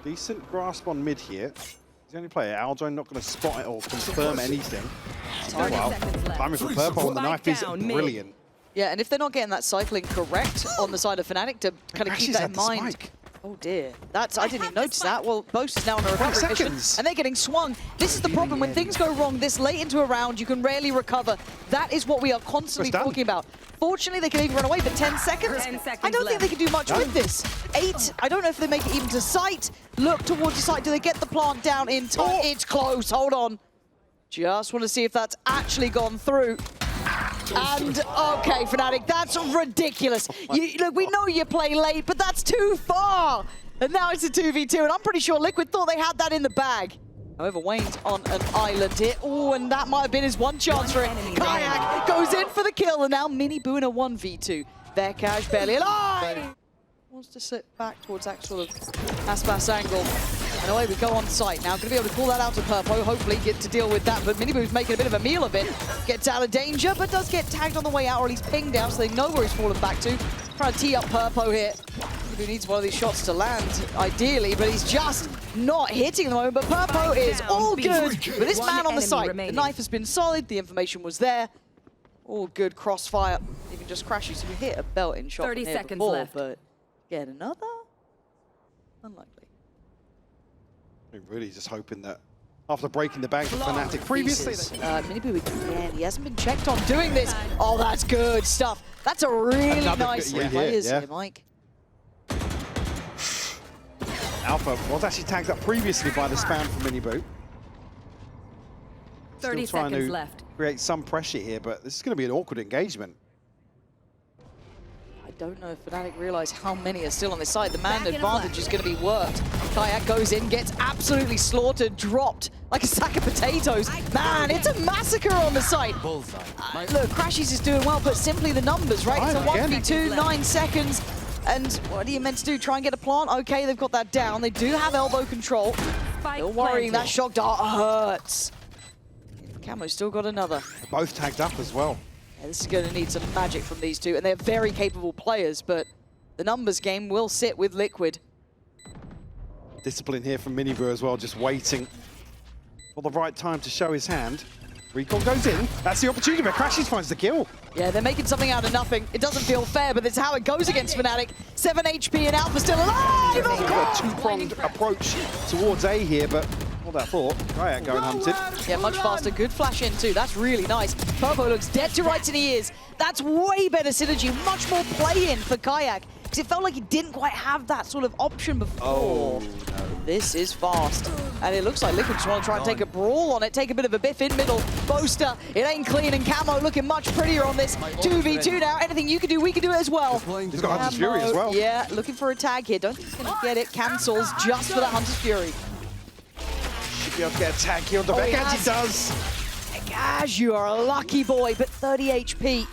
Decent grasp on mid here. He's the only player. Aljo not going to spot it or confirm anything. Oh, wow. Timing for Purple on the knife is brilliant. Yeah, and if they're not getting that cycling correct on the side of FNATIC to kind of keep that in mind. Spike. Oh dear, I didn't even notice that. Well, Boaster's now on a recovery mission, and they're getting swung. This is the problem, when things go wrong this late into a round, you can rarely recover. That is what we are constantly talking about. Fortunately, they can even run away, but 10 seconds? I don't think they can do much with this. 8, I don't know if they make it even to sight. Look towards the site, do they get the plant down in time? It's close, hold on. Just want to see if that's actually gone through. And, okay, FNATIC, that's ridiculous. Look, we know you play late, but that's too far. And now it's a 2v2, and I'm pretty sure Liquid thought they had that in the bag. However, Wayne's on an island here. Oh, and that might have been his one chance for it. kaajak goes in for the kill, and now MiniBoo in a 1v2. Veqaj barely alive. Wants to slip back towards that sort of Aspas angle. And away we go on site now. Going to be able to call that out to Purpo, hopefully get to deal with that. But MiniBoo's making a bit of a meal of it. Gets out of danger, but does get tagged on the way out, or at least pinged out so they know where he's fallen back to. Trying to tee up Purpo here. MiniBoo needs one of these shots to land, ideally, but he's just not hitting at the moment. But Purpo is all good. But this man on the site, the knife has been solid, the information was there. All good crossfire. Even just crashes to hit a belting shot 30 from here seconds before, left. but get another? Unlikely. Really just hoping that after breaking the bag for FNATIC previously. MiniBoo again, he hasn't been checked on doing this. Oh, that's good stuff. That's a really nice play, isn't it, Mike? Alpha was actually tagged up previously by the spam from MiniBoo. 30 seconds left. Create some pressure here, but this is going to be an awkward engagement. I don't know if FNATIC realise how many are still on this side. The man advantage is going to be worked. kaajak goes in, gets absolutely slaughtered, dropped like a sack of potatoes. Man, it's a massacre on the site. Look, crashies is doing well, but simply the numbers, right? It's a 1v2, 9 seconds. And what are you meant to do? Try and get a plant? Okay, they've got that down. They do have elbow control. Still worrying, that shock dart hurts. Camo's still got another. Both tagged up as well. Yeah, this is going to need some magic from these two, and they're very capable players, but the numbers game will sit with Liquid. Discipline here from MiniBoo as well, just waiting for the right time to show his hand. Recall goes in. That's the opportunity, but crashies finds the kill. Yeah, they're making something out of nothing. It doesn't feel fair, but it's how it goes against FNATIC. 7 HP and Alpha still alive! A two-pronged approach towards A here, but all that thought. kaajak going hunted. Yeah, much faster. Good flash in too. That's really nice. Purpo looks dead to rights and he is. That's way better synergy. Much more play in for kaajak. Because it felt like he didn't quite have that sort of option before. Oh, no. This is fast. And it looks like Liquid just want to try and take a brawl on it. Take a bit of a biff in middle. Boaster, it ain't clean, and Camo looking much prettier on this. 2v2 now. Anything you can do, we can do it as well. He's got Hunter's Fury as well. Yeah, looking for a tag here. Don't think he's going to get it. Cancels just for that Hunter's Fury. Should be able to get a tag here on the back, as he does. Veqaj, you are a lucky boy, but 30 HP.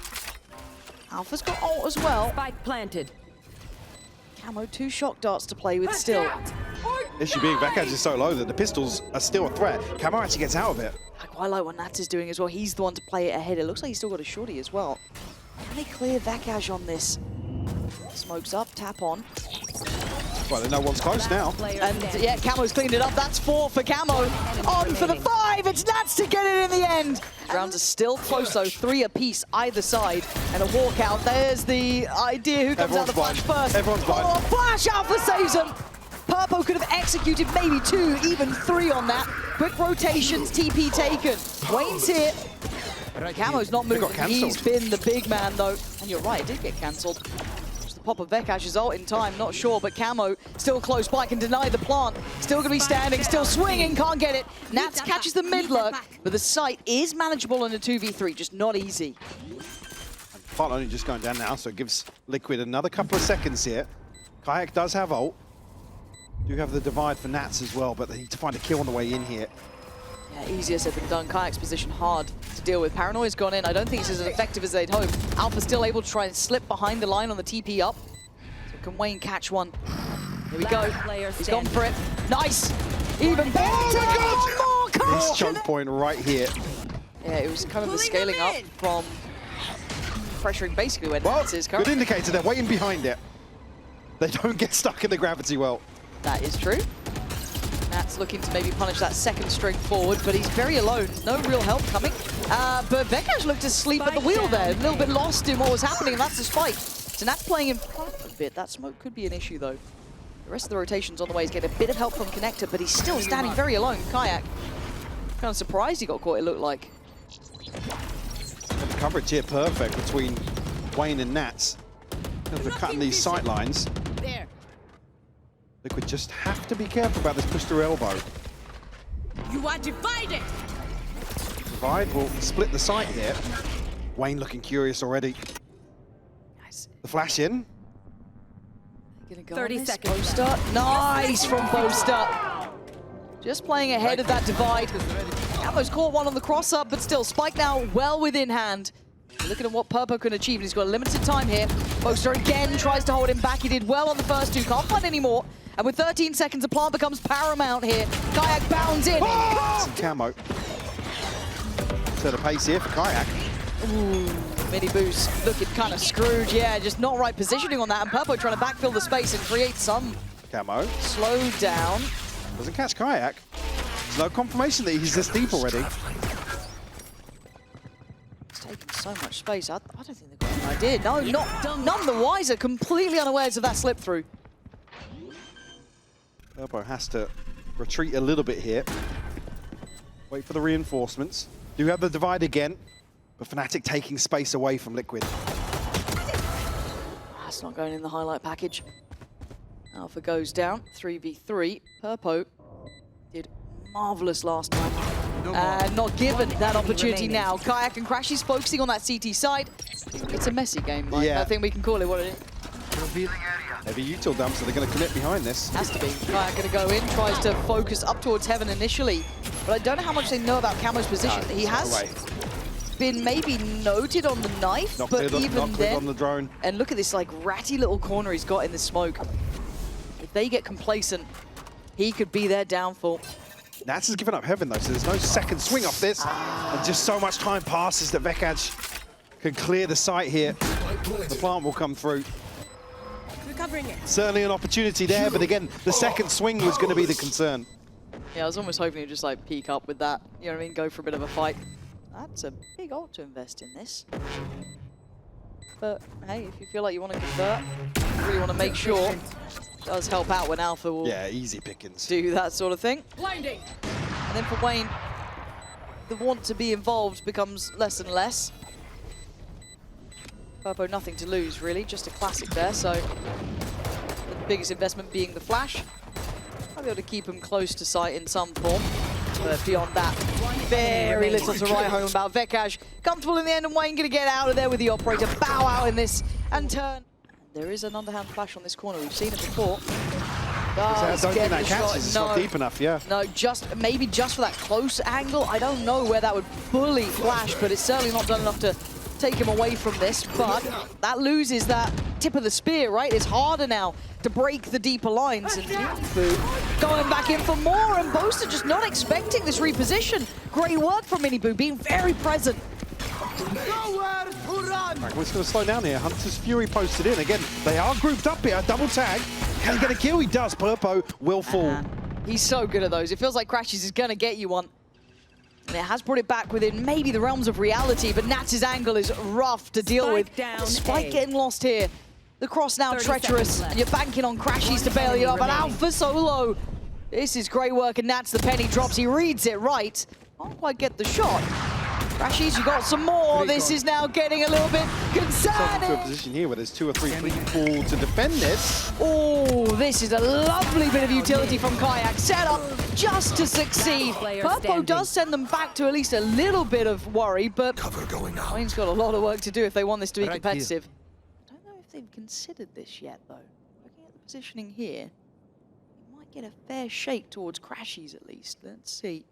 Alpha's got ult as well. Spike planted. Camo, 2 shock darts to play with still. Issue being Veqaj is so low that the pistols are still a threat. Camo actually gets out of it. I quite like what Nats is doing as well. He's the one to play it ahead. It looks like he's still got a shorty as well. Can they clear Veqaj on this? Smokes up, tap on. Well, no one's close now. And yeah, Camo's cleaned it up. That's 4 for Camo. On for the 5. It's Nats to get it in the end. Rounds are still close though. 3 apiece either side. And a walkout. There's the idea who comes out the flash first. Everyone's blind. Oh, flash! Alpha saves him. Purpo could have executed maybe 2, even 3 on that. Quick rotations, TP taken. Wayne's here. Camo's not moving. He's been the big man though. And you're right, it did get cancelled. Pop of Veqaj's ult in time, not sure, but Camo still close by, can deny the plant. Still gonna be standing, still swinging, can't get it. Nats catches the mid lurk, but the site is manageable in a 2v3, just not easy. Plant only just going down now, so it gives Liquid another couple of seconds here. kaajak does have ult. Do have the divide for Nats as well, but they need to find a kill on the way in here. Yeah, easier said than done. kajak's position hard to deal with. Paranoia's gone in. I don't think it's as effective as they'd hoped. Alpha's still able to try and slip behind the line on the TP up. So can Wayne catch one? Here we go. He's gone for it. Nice! Even better! Oh my God! This choke point right here. Yeah, it was kind of the scaling up from pressuring basically where Nats is currently. Good indicator, they're waiting behind it. They don't get stuck in the gravity well. That is true. Nat's looking to maybe punish that second string forward, but he's very alone. No real help coming. But Veqaj looked asleep at the wheel there, a little bit lost in what was happening, and that's the spike. So Nat's playing in front a bit. That smoke could be an issue, though. The rest of the rotations on the way is getting a bit of help from Connector, but he's still standing very alone. kaajak, kind of surprised he got caught, it looked like. And the coverage here perfect between Wayne and Nats. They're cutting these sight lines. There. Liquid just have to be careful about this push through elbow. You are divided. Divide will split the site here. Wayne looking curious already. Nice. The flash in. 30 seconds. Boaster. Nice from Boaster. Just playing ahead of that divide. Almost caught one on the cross up, but still, Spike now well within hand. Looking at what Purpo can achieve, and he's got a limited time here. Boaster again tries to hold him back. He did well on the first two, can't find any more. And with 13 seconds, the plant becomes paramount here. kaajak bounds in. Oh! Some camo. So the pace here for kaajak. Ooh, MiniBoo's looking kind of screwed. Yeah, just not right positioning on that. And Purpo trying to backfill the space and create some Camo. slow down. Doesn't catch kaajak. There's no confirmation that he's this deep already. It's taking so much space. I don't think they've got an idea. No, none the wiser. Completely unawares of that slip through. Purpo has to retreat a little bit here. Wait for the reinforcements. Do have the divide again, but FNATIC taking space away from Liquid. That's not going in the highlight package. Alpha goes down, 3v3. Purpo did marvelous last time. Not given that opportunity now. kaajak and crashies focusing on that CT side. It's a messy game, Mike. Yeah. I think we can call it what it is. Heavy util dump, so they're going to commit behind this. Has to be. kaajak going to go in, tries to focus up towards heaven initially. But I don't know how much they know about Camo's position. He has been maybe noted on the knife, Not but cleared, even not cleared on the drone. And look at this like ratty little corner he's got in the smoke. If they get complacent, he could be their downfall. Nats has given up heaven though, so there's no second swing off this. And just so much time passes that Veqaj can clear the site here. The plant will come through. Recovering it. Certainly an opportunity there, but again, the second swing was going to be the concern. Yeah, I was almost hoping he'd just like peek up with that, you know what I mean, go for a bit of a fight. That's a big ult to invest in this. But hey, if you feel like you want to convert, you really want to make sure, it does help out when Alpha will Easy pickings. do that sort of thing. Blinding. And then for Wayne, the want to be involved becomes less and less. Purpo nothing to lose really, just a classic there, so the biggest investment being the flash. I'll be able to keep him close to sight in some form. But beyond that, very little to write home about. Veqaj comfortable in the end, and Wayne going to get out of there with the operator, bow out in this, and turn. There is an underhand flash on this corner. We've seen it before. I don't think that catches. It's not No. deep enough, yeah. No, maybe just for that close angle. I don't know where that would fully flash, but it's certainly not done enough to take him away from this. But that loses that tip of the spear, right? It's harder now to break the deeper lines. And MiniBoo going back in for more, and Boaster just not expecting this reposition. Great work from MiniBoo, being very present. Right, we're just going to slow down here. Hunter's Fury posted in. Again, they are grouped up here. Double tag. Can he get a kill? He does. Purpo will fall. He's so good at those. It feels like crashies is going to get you one. And it has brought it back within maybe the realms of reality, but Nats' angle is rough to deal with. Spike getting lost here. The cross now treacherous, and you're banking on crashies to bail you up. But Alpha solo. This is great work, and Nats, the penny drops. He reads it right. Can't quite get the shot. Crashies, you got some more. This is now getting a little bit concerning. To a position here where there's 2 or 3 people to defend this. Oh, this is a lovely bit of utility from kaajak. Set up just to succeed. Purpo does send them back to at least a little bit of worry, but Wayne's got a lot of work to do if they want this to be competitive. I don't know if they've considered this yet, though. Looking at the positioning here, he might get a fair shake towards crashies at least. Let's see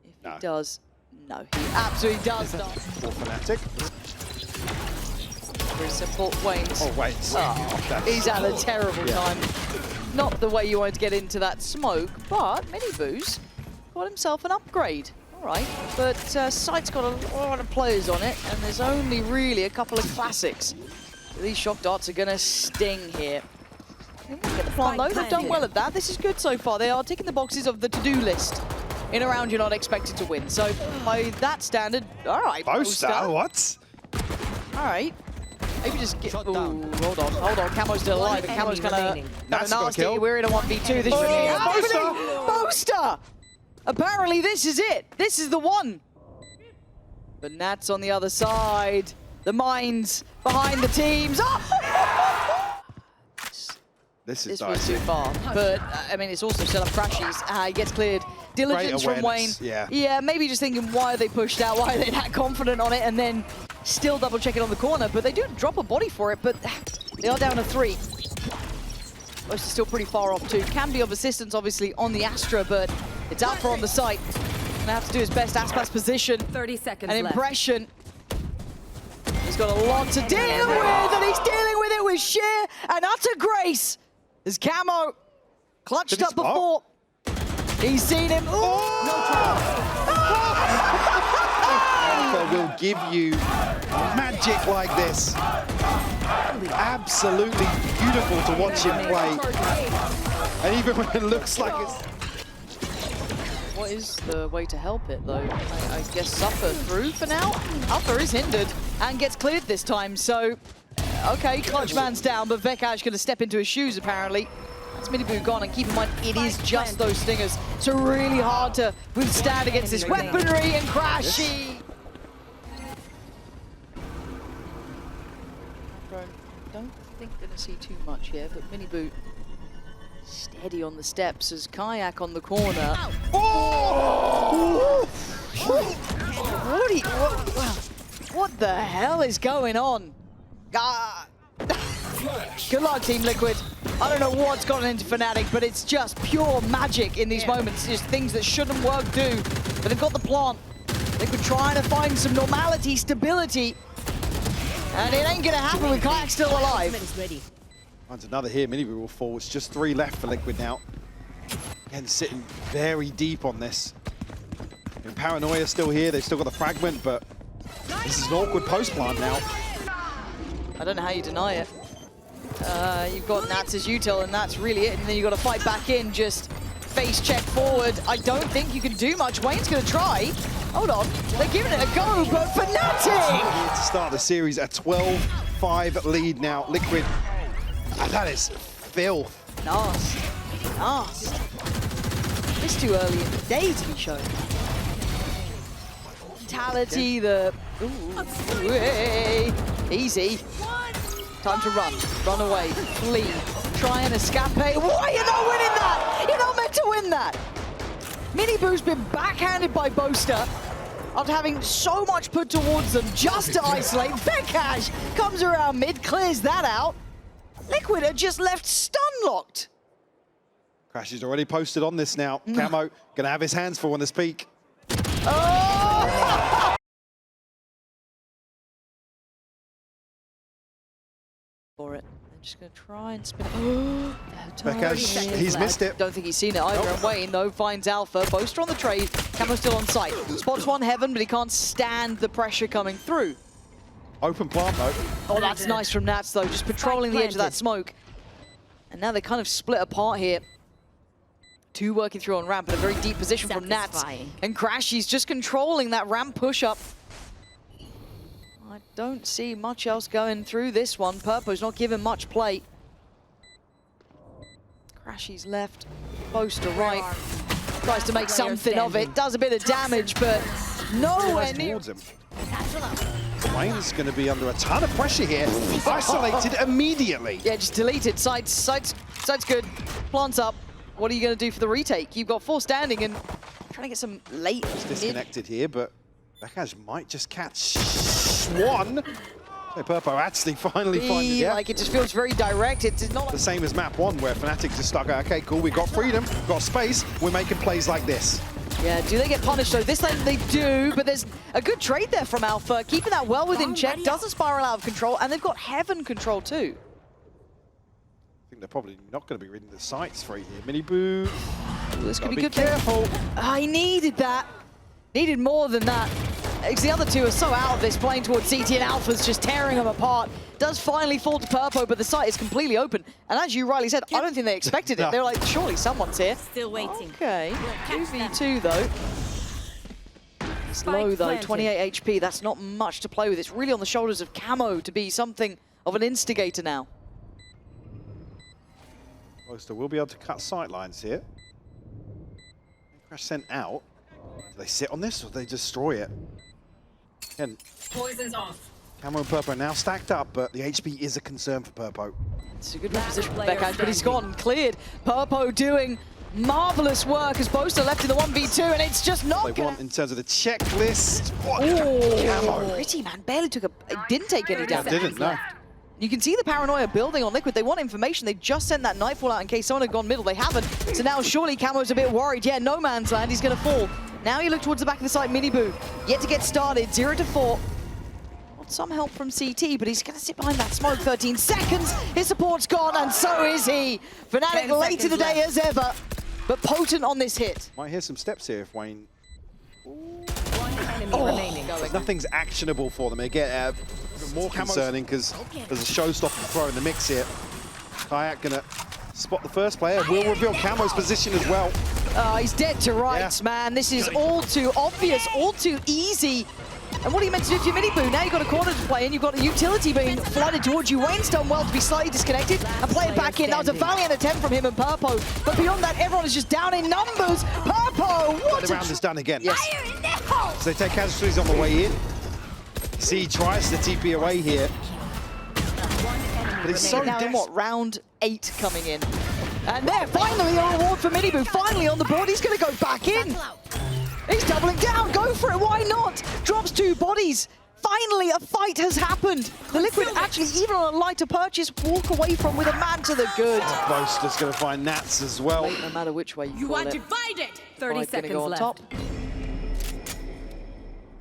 if he does. No, he absolutely does not. For FNATIC. Very simple. Wayne's. Oh, wait. He's had a terrible time. Not the way you wanted to get into that smoke, but MiniBoo's got himself an upgrade. All right, but site's got a lot of players on it, and there's only really a couple of classics. These shock darts are going to sting here. Get the plant though, they've done well at that. This is good so far. They are ticking the boxes of the to-do list in a round you're not expected to win. So by that standard, all right, Boaster, what? All right. Maybe just get... Ooh, hold on. Camo's still alive, and Camo's kind of nasty. We're in a 1v2. This is Boaster! Apparently this is it. This is the one. But Nats on the other side. The minds behind the teams. Oh! This is was too far. But, I mean, it's also set up crashies. He gets cleared. Diligence from Wayne. Yeah, maybe just thinking, why are they pushed out? Why are they that confident on it? And then still double check it on the corner. But they do drop a body for it, but they are down to 3. Boaster's still pretty far off too. Can be of assistance, obviously, on the Astra, but it's Alpha on the site. Gonna have to do his best. Aspa's position. 30 seconds an impression. He's got a lot to deal with, and he's dealing with it with sheer and utter grace. As Camo clutched up before. He's seen him. Alpha will give you magic like this. Absolutely beautiful to watch him play. And even when it looks like it's... What is the way to help it, though? I guess Suffer through for now? Alpha is hindered and gets cleared this time, so... Okay, Clutch Man's down, but Veqaj going to step into his shoes, apparently. That's MiniBoo gone, and keep in mind, it is just those stingers. So really hard to withstand against this weaponry and crashy. Don't think going to see too much here, but MiniBoo steady on the steps as kaajak on the corner. Oh! What the hell is going on? Good luck, Team Liquid. I don't know what's gotten into FNATIC, but it's just pure magic in these moments. Just things that shouldn't work do. But they've got the plant. Liquid trying to find some normality, stability. And it ain't gonna happen with kaajak still alive. Finds another here. MiniBoo will fall. It's just 3 left for Liquid now. Again, sitting very deep on this. And Paranoia still here. They've still got the fragment, but this is an awkward post plant now. I don't know how you deny it. You've got Nats as util, and that's really it. And then you've got to fight back in, just face check forward. I don't think you can do much. Wayne's going to try. Hold on. They're giving it a go, but FNATIC! To start the series, a 12-5 lead now. Liquid. That is filth. Nasty. It's too early in the day to be shown. Mentality, the... Easy. Time to run. Run away. Flee. Try and escape. Why are you not winning that? You're not meant to win that. MiniBoo's been backhanded by Boaster after having so much put towards them just to isolate. Veqaj comes around mid, clears that out. Liquid are just left stun-locked. crashies already posted on this now. Camo gonna have his hands full on this peak. Oh! For it. They're just gonna try and spin it. Veqaj, he's missed it. Don't think he's seen it either. And Wayne, though, finds Alpha. Boaster on the trade. Camo still on site. Spots one heaven, but he can't stand the pressure coming through. Open plant, though. Oh, that's nice from Nats, though. Just patrolling the edge of that smoke. And now they kind of split apart here. 2 working through on ramp in a very deep position from Nats. And crashies just controlling that ramp push-up. I don't see much else going through this one. Purpo's not given much play. crashies left. Boaster right. Tries to make something of it. Does a bit of damage, but nowhere near. Him. Wayne's going to be under a ton of pressure here. Isolated immediately. Yeah, just deleted. Side's good. Plants up. What are you going to do for the retake? You've got 4 standing and trying to get some late. It's disconnected here, but Veqaj might just catch one. So Purpo actually finally finds it. Yeah. Like, it just feels very direct. It's not the same as map 1, where FNATIC just stuck out. Okay, cool, we got freedom, got space, we're making plays like this. Yeah, do they get punished though? This time they do, but there's a good trade there from Alpha, keeping that well within check, doesn't spiral out of control, and they've got heaven control too. I think they're probably not going to be reading the sights free here. MiniBoo. This could be good. Careful. I needed that. Needed more than that. Because the other two are so out of this, playing towards CT, and Alpha's just tearing them apart. Does finally fall to Purpo, but the site is completely open. And as you rightly said, I don't think they expected it. They were like, surely someone's here. Still waiting. Okay, 2v2 though. It's low though, 28 HP. That's not much to play with. It's really on the shoulders of Camo to be something of an instigator now. Boaster will be able to cut sightlines here. Crash sent out. Do they sit on this or do they destroy it? Again, Poison's off. Camo and Purpo are now stacked up, but the HP is a concern for Purpo. It's a good position for Veqaj, but he's gone cleared. Purpo doing marvelous work as Boaster left in the 1v2, and it's just not They want in terms of the checklist. What? Oh, Camo. Pretty man, barely took a, it didn't take any damage. Didn't, no. You can see the paranoia building on Liquid. They want information. They just sent that Nightfall out in case someone had gone middle. They haven't. So now surely Camo's a bit worried. Yeah, no man's land. He's going to fall. Now you look towards the back of the site. MiniBoo yet to get started. 0-4. Want some help from CT, but he's going to sit behind that smoke. 13 seconds. His support's gone, and so is he. FNATIC late in the day as ever, but potent on this hit. Might hear some steps here if Wayne. One enemy remaining. Nothing's actionable for them. They get more concerning because there's a showstopper throw in the mix here. kaajak gonna spot the first player. Will reveal Camo's position as well. He's dead to rights, man. This is all too obvious, all too easy. And what are you meant to do to your MiniBoo? Now you've got a corner to play in, you've got a utility being flooded towards you. Wayne's done well to be slightly disconnected and play it back in. That was a valiant attempt from him and Purpo. But beyond that, everyone is just down in numbers. Purpo, what The round is done again. Yes. So they take casualties on the way in. See, tries to TP away here. But it's so now in desperate. what, round 8 coming in. And there, finally a reward for MiniBoo. Finally on the board, he's going to go back in. He's doubling down, go for it, why not? Drops 2 bodies. Finally, a fight has happened. The Liquid actually, even on a lighter purchase, walk away from with a man to the good. Boaster's going to find Nats as well. No matter which way you You call are it. divided. 30 Gonna seconds go on left. top.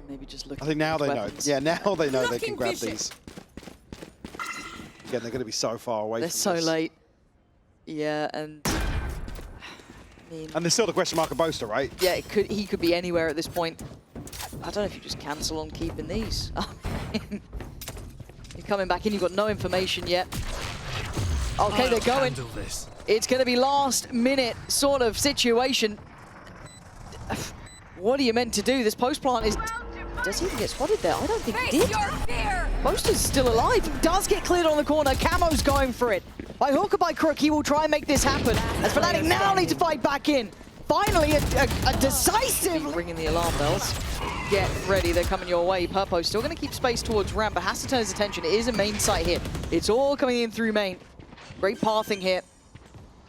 Maybe just look. I think now they know. weapons. Yeah, now they know they can Blocking grab vision. these. Again, they're going to be so far away They're from so this. late. Yeah, and I mean, And there's still the question mark of Boaster, right? yeah, he could be anywhere at this point. I don't know if you just cancel on keeping these. You're coming back in, you've got no information yet. Okay, they're going. It's going to be last minute sort of situation. What are you meant to do? This post plant is... Does he even get spotted there? I don't think he did. Boaster's still alive. He does get cleared on the corner. Camo's going for it. By hook or by crook, he will try and make this happen. As FNATIC now need to fight back in. Finally, a decisive... Ringing the alarm bells. Get ready, they're coming your way. Purpo's still going to keep space towards ramp, but has to turn his attention. It is a main site here. It's all coming in through main. Great pathing here.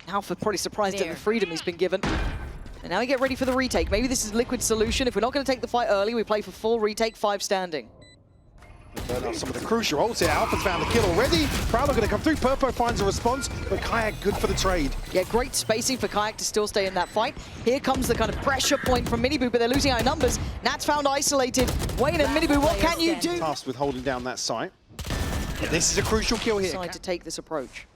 Alpha probably surprised at the freedom he's been given. And now we get ready for the retake. Maybe this is Liquid's solution. If we're not going to take the fight early, we play for full retake, 5 standing. Burn out some of the crucial ults here. Alpha's found the kill already. Prowler going to come through. Purpo finds a response, but kaajak good for the trade. Yeah, great spacing for kaajak to still stay in that fight. Here comes the kind of pressure point from MiniBoo, but they're losing high numbers. Nat's found isolated. Wayne and MiniBoo, what can you do? Tasked with holding down that site. But this is a crucial kill here. Decide to take this approach.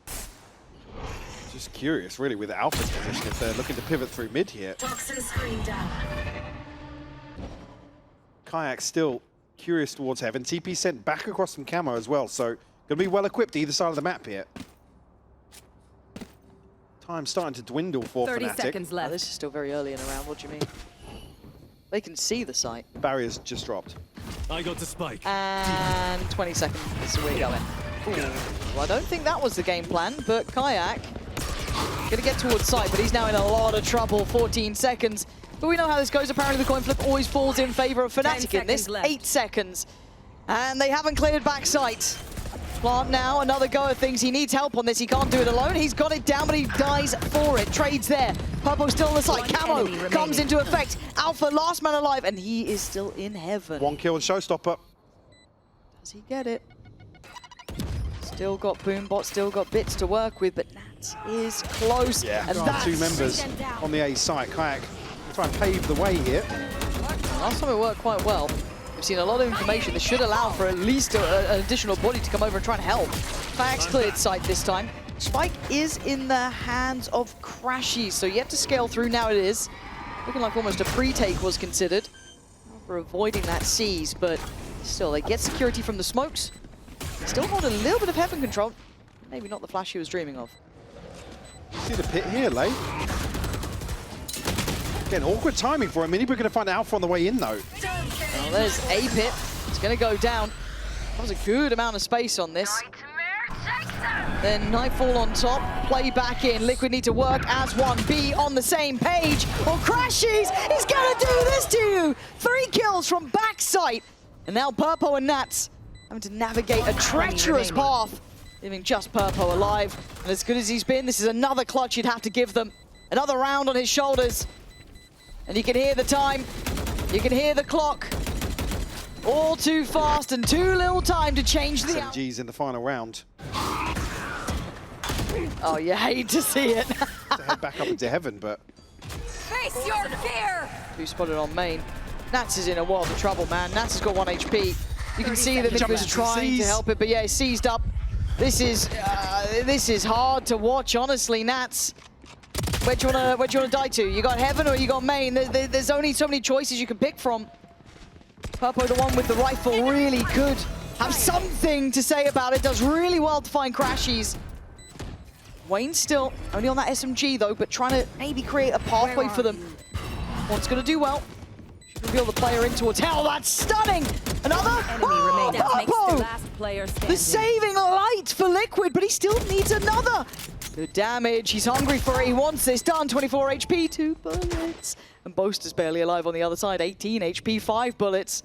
Just curious, really, with Alpha's position, if they're looking to pivot through mid here. Toxin screen down. kaajak still curious towards heaven. TP sent back across from Camo as well, so going to be well equipped either side of the map here. Time starting to dwindle for 30 FNATIC. seconds Oh, left. this is still very early in the round, what do you mean? They can see the site. The barrier's just dropped. I got the spike. And 20 seconds is where we're going. Ooh. Well, I don't think that was the game plan, but kaajak gonna get towards site, but he's now in a lot of trouble. 14 seconds. But we know how this goes. Apparently the coin flip always falls in favor of FNATIC in this. seconds left. 8 seconds. And they haven't cleared back site. Plant now, another go at things. He needs help on this. He can't do it alone. He's got it down, but he dies for it. Trades there. Purple still on the site. One Camo enemy remaining. comes into effect. Alpha, last man alive, and he is still in heaven. One kill and showstopper. Does he get it? Still got Boombot, still got bits to work with, but Nats is close. Yeah, And there are that's 2 members on the A site. kaajak try and pave the way here. last time it worked quite well. We've seen a lot of information that should allow for at least an additional body to come over and try and help. kajak's cleared site this time. Spike is in the hands of crashies, so yet to scale through. Now it is. Looking like almost a pre-take was considered. for avoiding that seize, but still, they get security from the smokes. Still hold a little bit of heaven control. Maybe not the flash he was dreaming of. See the pit here, late. Again, awkward timing for him. MiniBoo going to find Alpha on the way in, though. Well, there's a pit. It's going to go down. That was a good amount of space on this. Then Nightfall on top, play back in. Liquid need to work as one, be on the same page. Or crashies, he's gonna do this to you! 3 kills from backside. And now Purpo and Nats having to navigate a treacherous path, leaving just Purpo alive. And as good as he's been, this is another clutch you'd have to give them. Another round on his shoulders. And you can hear the time, you can hear the clock. All too fast and too little time to change the outcome. G's in the final round. Oh, you hate to see it. To head back up into heaven, but... Face your fear! Who spotted on main? Nats is in a world of trouble, man. Nats has got 1 HP. You can see that MiniBoo is trying to help it, but yeah, he's seized up. This is hard to watch, honestly, Nats. Where do you wanna die to? You got heaven or you got main? There's only so many choices you can pick from. Purpo, the one with the rifle, really could have something to say about it. Does really well to find crashies. Wayne's still only on that SMG though, but trying to maybe create a pathway for them. One's gonna do well. Should reveal the player in towards hell. That's stunning! Another? Oh, Purpo! The saving light for Liquid, but he still needs another. Good damage. He's hungry for it. He wants this done. 24 HP, 2 bullets. And Boaster's barely alive on the other side. 18 HP, 5 bullets.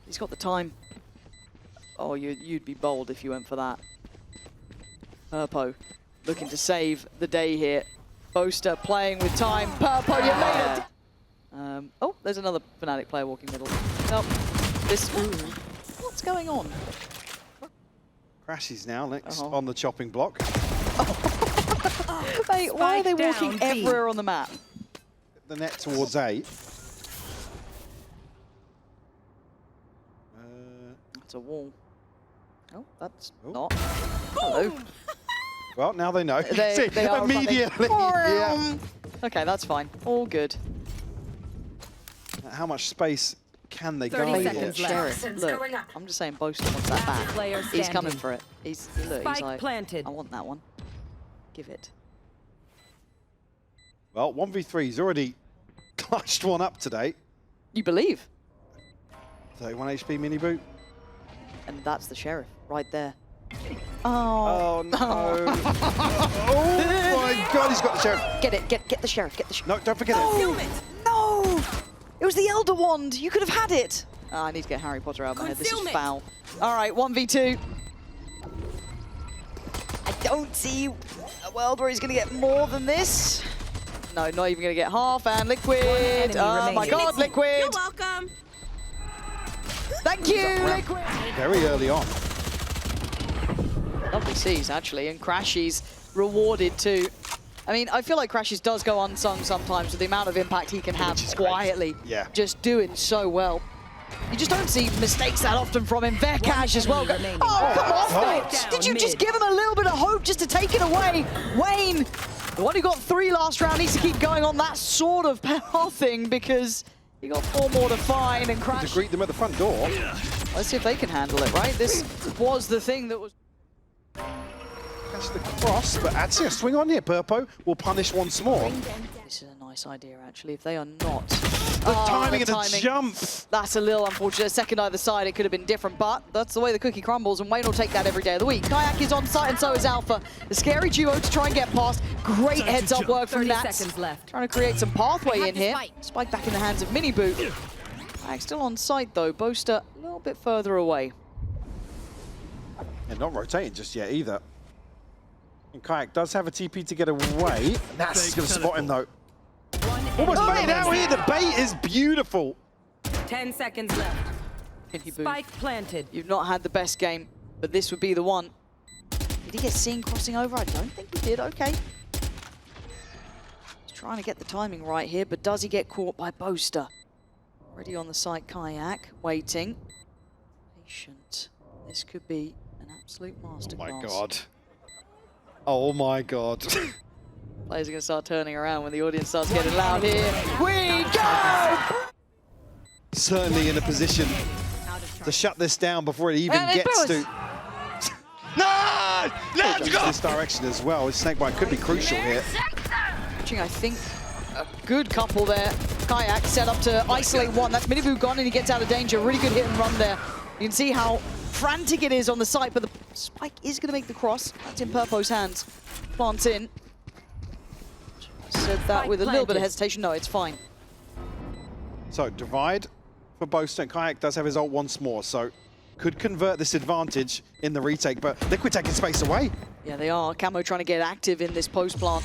He's got the time. Oh, you'd be bold if you went for that. Purpo looking to save the day here. Boaster playing with time. Purpo, you made it! Oh, there's another FNATIC player walking middle. Nope. What's going on? Crashies now next on the chopping block. Mate, why are they walking everywhere on the map? The net towards A. That's a wall. Oh, that's not. Hello. Well, now they know. They are immediately. Yeah. Okay, that's fine. All good. How much space can they 30 go seconds here? left. Sheriff, look, I'm just saying Boaster wants that back. He's coming for it. He's like, planted. I want that one. Give it. Well, 1v3, he's already clutched one up today. You believe? 31 HP MiniBoo. And that's the Sheriff right there. Oh no. Oh my god, he's got the Sheriff. Get it, get the Sheriff, get the Sheriff. No, don't forget it. No! It was the Elder Wand. You could have had it. Oh, I need to get Harry Potter out of my head. This is foul. All right, 1v2. I don't see a world where he's going to get more than this. No, not even going to get half. And Liquid. Oh my god, Liquid. You're welcome. Thank you, Liquid. Very early on. Lovely seas, actually, and crashies rewarded too. I mean, I feel like crashies does go unsung sometimes with the amount of impact he can have quietly. Yeah. Just doing so well. You just don't see mistakes that often from him. Veqaj as well. Oh, come on, mate. Did you just give him a little bit of hope just to take it away? Wayne, the one who got 3 last round, needs to keep going on that sort of pathing because you got 4 more to find and crash. To greet them at the front door. Let's see if they can handle it, right? This was the thing that was... Catch the cross, but actually a swing on here. Purpo will punish once more. This is a nice idea, actually, if they are not... The timing and the jump. That's a little unfortunate. Second either side, it could have been different, but that's the way the cookie crumbles, and Wayne will take that every day of the week. kaajak is on site, and so is Alpha. The scary duo to try and get past. Great heads-up work from Nats. 30 seconds left. Trying to create some pathway in here. Spike back in the hands of MiniBoo. kaajak still on site, though. Boaster a little bit further away. And not rotating just yet, either. And kaajak does have a TP to get away. Nats going to spot him, though. Almost made out here. The bait is beautiful. 10 seconds left. Spike planted. You've not had the best game, but this would be the one. Did he get seen crossing over? I don't think he did. Okay. He's trying to get the timing right here, but does he get caught by Boaster? Already on the site, kaajak, waiting. Patient. This could be an absolute masterclass. Oh my god. Oh my god. Players are going to start turning around when the audience starts getting loud here. We go! certainly in a position to shut this down before it even gets to... No! Let's go! This direction as well. His snakebite could be crucial here. I think a good couple there. kaajak set up to isolate one. That's MiniBoo gone and he gets out of danger. Really good hit and run there. You can see how frantic it is on the site, but the spike is going to make the cross. That's in Purpo's hands. Plants in. Said that with a little bit of hesitation. No, it's fine. So, divide for Boaster, and kaajak does have his ult once more, so could convert this advantage in the retake, but Liquid taking space away. Yeah, they are. Camo trying to get active in this post plant,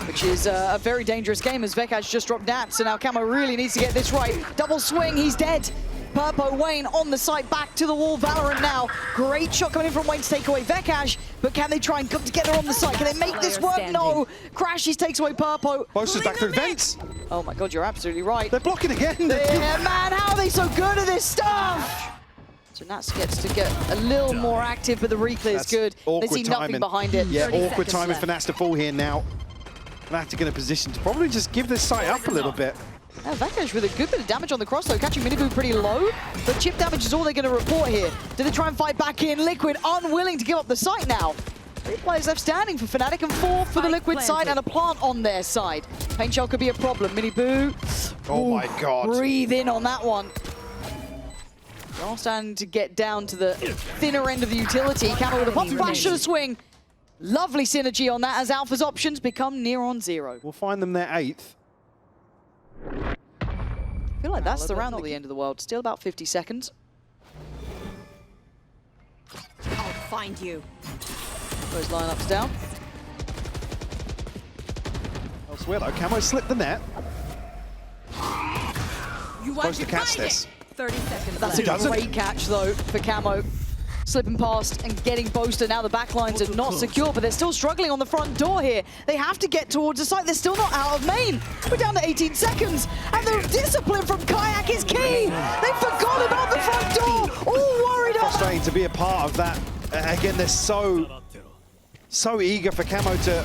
which is a very dangerous game as Veqaj just dropped that. So now Camo really needs to get this right. Double swing, he's dead. Purpo, Wayne on the site, back to the wall. Valorant now. Great shot coming in from Wayne to take away Veqaj, but can they try and come together on the site? Can they make this work? No. crashies takes away Purpo. Boaster's back through vents. Oh my God, you're absolutely right. They're blocking again. Yeah, man, how are they so good at this stuff? So Nats gets to get a little more active, but the reclear is good. They see nothing behind it. Yeah, awkward timing for Nats to fall here now. FNATIC in a position to probably just give this site up a little bit. Yeah, Veqaj with a good bit of damage on the cross, though, catching MiniBoo pretty low. But chip damage is all they're going to report here. Do they try and fight back in? Liquid unwilling to give up the site now. 3 players left standing for FNATIC and 4 for the Liquid side and a plant on their side. Paint shell could be a problem. MiniBoo. Oh my God. Breathe in on that one. They're all starting to get down to the thinner end of the utility. Camo with a pop flash to the swing. Lovely synergy on that as Alpha's options become near on 0. We'll find them their 8th. I feel like that's the round, not the end of the world. Still about 50 seconds. I'll find you. Those lineups down. Elsewhere though, Camo slipped the net. You Supposed to catch this. 30 seconds That's left. a great catch, though, for Camo. Slipping past and getting Boaster. Now the backlines are not secure, but they're still struggling on the front door here. They have to get towards the site. They're still not out of main. We're down to 18 seconds, and the discipline from kaajak is key. They forgot about the front door. All worried up. Frustrating to be a part of that. Again, they're so eager for Camo to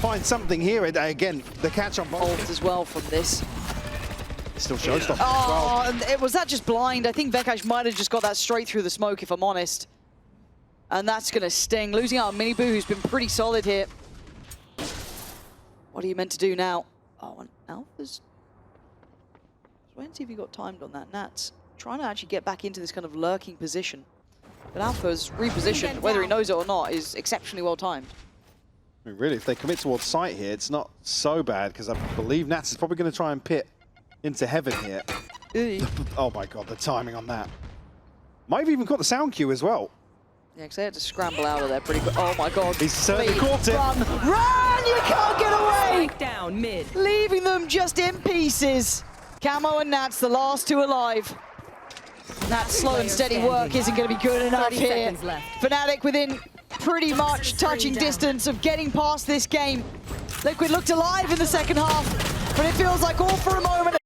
find something here. And again, the catch on both as well from this. Still showstopper as well. well. Was that just blind? I think Veqaj might have just got that straight through the smoke, if I'm honest. And that's going to sting. Losing out on MiniBoo, who's been pretty solid here. What are you meant to do now? Oh, and Alpha's... I was waiting to see if he got timed on that. Nats trying to actually get back into this kind of lurking position. But Alpha's repositioned, whether he knows it or not, is exceptionally well timed. I mean, really, if they commit towards site here, it's not so bad, because I believe Nats is probably going to try and pit into heaven here. Oh my God, the timing on that. Might have even got the sound cue as well. Yeah, because they had to scramble out of there pretty quick. Oh my God. He's certainly caught it. Run! Run! You can't get away! Down mid. Leaving them just in pieces. Camo and Nats, the last 2 alive. That slow and steady work isn't going to be good enough here. FNATIC within pretty much touching distance of getting past this game. Liquid looked alive in the second half, but it feels like all for a moment.